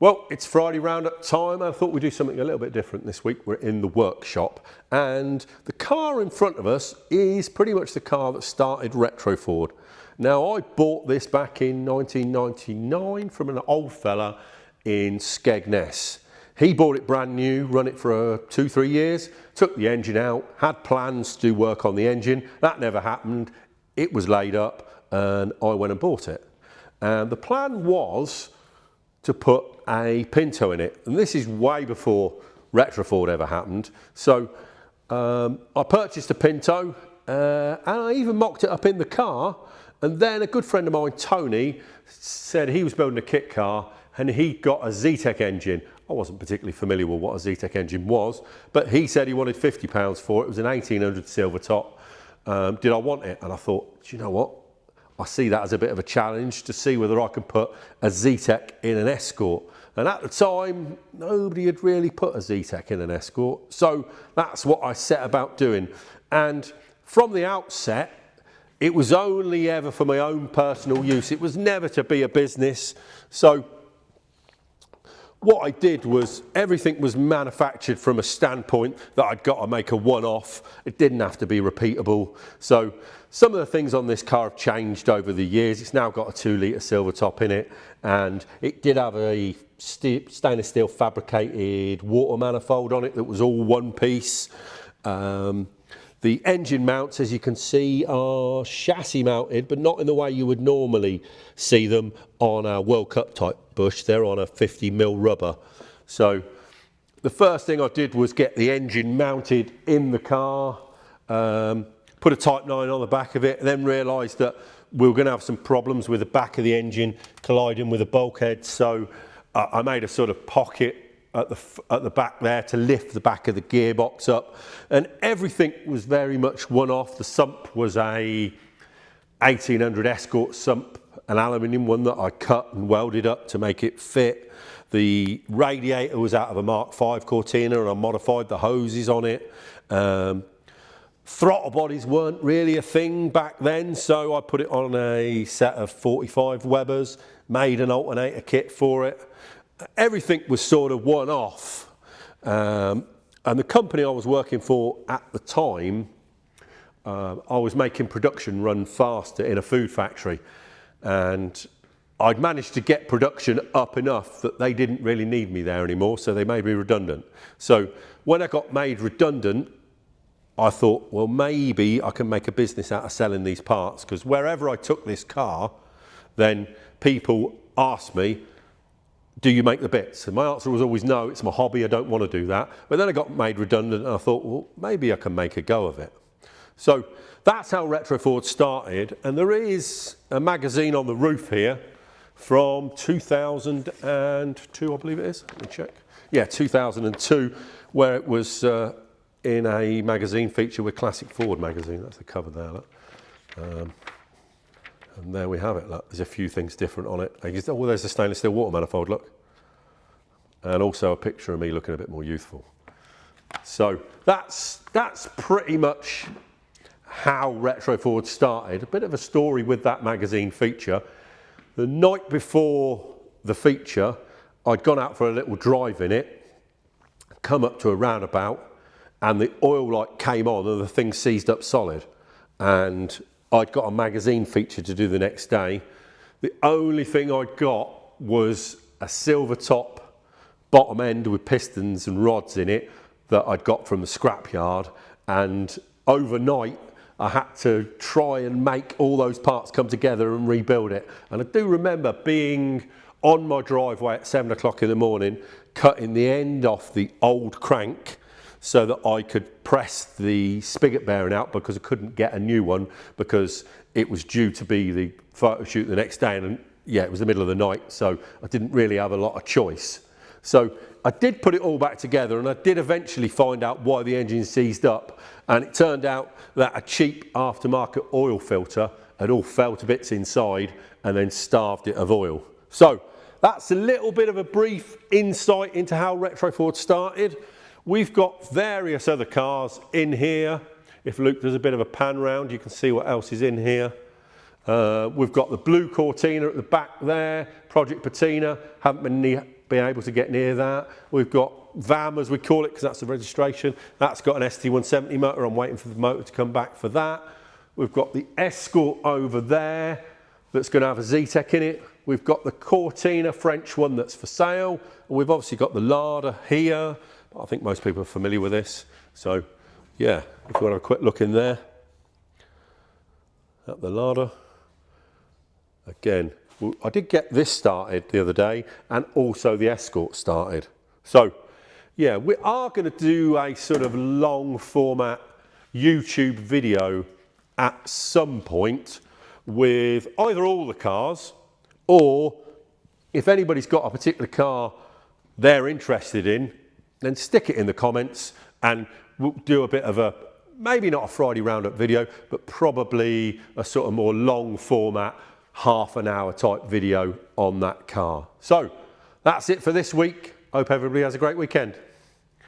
Well, it's Friday Roundup time. I thought we'd do something a little bit different this week. We're in the workshop and the car in front of us is pretty much the car that started Retroford. Now, I bought this back in 1999 from an old fella in Skegness. He bought it brand new, run it for 2-3 years, took the engine out, had plans to do work on the engine. That never happened. It was laid up and I went and bought it. And the plan was to put a Pinto in it. And this is way before Retroford ever happened. So I purchased a Pinto and I even mocked it up in the car. And then a good friend of mine, Tony, said he was building a kit car and he got a Zetec engine. I wasn't particularly familiar with what a Zetec engine was, but he said he wanted £50 for it. It was an 1800 silver top. Did I want it? And I thought, do you know what? I see that as a bit of a challenge to see whether I can put a Zetec in an Escort. And at the time, nobody had really put a Zetec in an Escort. So that's what I set about doing. And from the outset, it was only ever for my own personal use. It was never to be a business. So what I did was everything was manufactured from a standpoint that I'd got to make a one-off. It didn't have to be repeatable. So some of the things on this car have changed over the years. It's now got a 2-litre silver top in it, and it did have a stainless steel fabricated water manifold on it that was all one piece. The engine mounts, as you can see, are chassis mounted, but not in the way you would normally see them on a World Cup type bush. They're on a 50mm rubber. So the first thing I did was get the engine mounted in the car, put a Type 9 on the back of it, and then realised that we were going to have some problems with the back of the engine colliding with the bulkhead. So I made a sort of pocket at the back there to lift the back of the gearbox up, and everything was very much one-off. The sump was a 1800 Escort sump, an aluminium one that I cut and welded up to make it fit. The radiator was out of a Mark V Cortina and I modified the hoses on it. Throttle bodies weren't really a thing back then, so I put it on a set of 45 Webers, made an alternator kit for it. Everything was sort of one-off. And the company I was working for at the time, I was making production run faster in a food factory. And I'd managed to get production up enough that they didn't really need me there anymore, so they made me redundant. So when I got made redundant, I thought, well, maybe I can make a business out of selling these parts, because wherever I took this car, then people asked me, do you make the bits? And my answer was always no, it's my hobby, I don't want to do that. But then I got made redundant and I thought, well, maybe I can make a go of it. So that's how Retroford started. And there is a magazine on the roof here from 2002, I believe it is. Let me check. Yeah, 2002, where it was in a magazine feature with Classic Ford magazine. That's the cover there, look. And there we have it, look. There's a few things different on it. Oh, there's a stainless steel water manifold, look. And also a picture of me looking a bit more youthful. So that's pretty much how Retroford started. A bit of a story with that magazine feature. The night before the feature, I'd gone out for a little drive in it, come up to a roundabout, and the oil light came on and the thing seized up solid. And I'd got a magazine feature to do the next day. The only thing I'd got was a silver top bottom end with pistons and rods in it that I'd got from the scrapyard. And overnight, I had to try and make all those parts come together and rebuild it. And I do remember being on my driveway at 7 o'clock in the morning, cutting the end off the old crank so that I could press the spigot bearing out, because I couldn't get a new one because it was due to be the photo shoot the next day, and yeah, it was the middle of the night, so I didn't really have a lot of choice. So I did put it all back together, and I did eventually find out why the engine seized up, and it turned out that a cheap aftermarket oil filter had all fell to bits inside and then starved it of oil. So that's a little bit of a brief insight into how Retroford started. We've got various other cars in here. If Luke does a bit of a pan round, you can see what else is in here. We've got the blue Cortina at the back there, Project Patina. Haven't been be able to get near that. We've got VAM, as we call it, because that's the registration. That's got an ST170 motor. I'm waiting for the motor to come back for that. We've got the Escort over there that's going to have a Zetec in it. We've got the Cortina French one that's for sale. And we've obviously got the Lada here. I think most people are familiar with this. So yeah, if you want to have a quick look in there at the Lada. Again, I did get this started the other day and also the Escort started. So yeah, we are going to do a sort of long format YouTube video at some point with either all the cars, or if anybody's got a particular car they're interested in, then stick it in the comments and we'll do a bit of a, maybe not a Friday Roundup video, but probably a sort of more long format, half an hour type video on that car. So that's it for this week. Hope everybody has a great weekend.